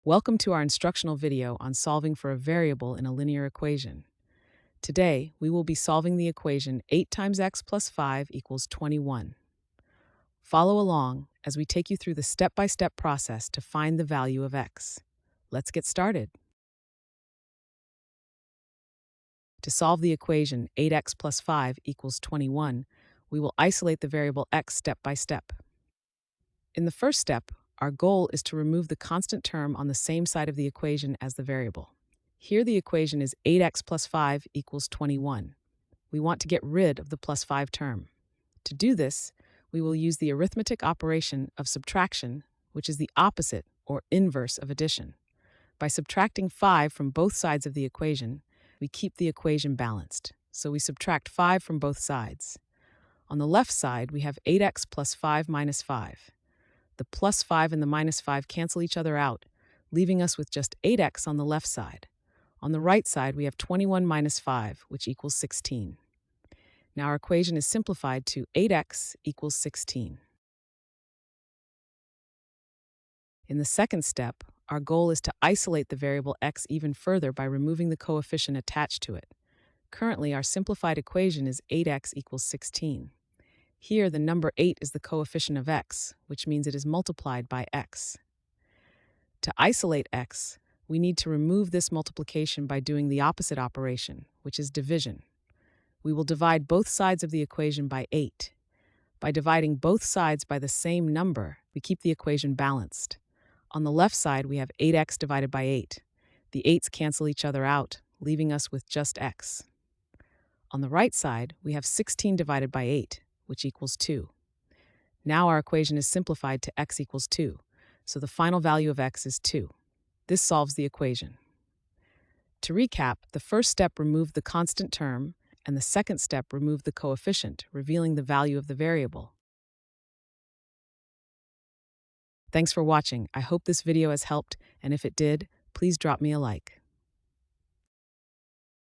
Welcome to our instructional video on solving for a variable in a linear equation. Today, we will be solving the equation 8 times x plus 5 equals 21. Follow along as we take you through the step-by-step process to find the value of x. Let's get started. To solve the equation 8x plus 5 equals 21, we will isolate the variable x step by step. In the first step, our goal is to remove the constant term on the same side of the equation as the variable. Here the equation is 8x plus 5 equals 21. We want to get rid of the plus 5 term. To do this, we will use the arithmetic operation of subtraction, which is the opposite or inverse of addition. By subtracting 5 from both sides of the equation, we keep the equation balanced. So we subtract 5 from both sides. On the left side, we have 8x plus 5 minus 5. The plus 5 and the minus 5 cancel each other out, leaving us with just 8x on the left side. On the right side, we have 21 minus 5, which equals 16. Now our equation is simplified to 8x equals 16. In the second step, our goal is to isolate the variable x even further by removing the coefficient attached to it. Currently, our simplified equation is 8x equals 16. Here, the number 8 is the coefficient of x, which means it is multiplied by x. To isolate x, we need to remove this multiplication by doing the opposite operation, which is division. We will divide both sides of the equation by 8. By dividing both sides by the same number, we keep the equation balanced. On the left side, we have 8x divided by 8. The 8's cancel each other out, leaving us with just x. On the right side, we have 16 divided by 8, which equals 2. Now our equation is simplified to x equals 2, so the final value of x is 2. This solves the equation. To recap, the first step removed the constant term, and the second step removed the coefficient, revealing the value of the variable. Thanks for watching. I hope this video has helped, and if it did, please drop me a like.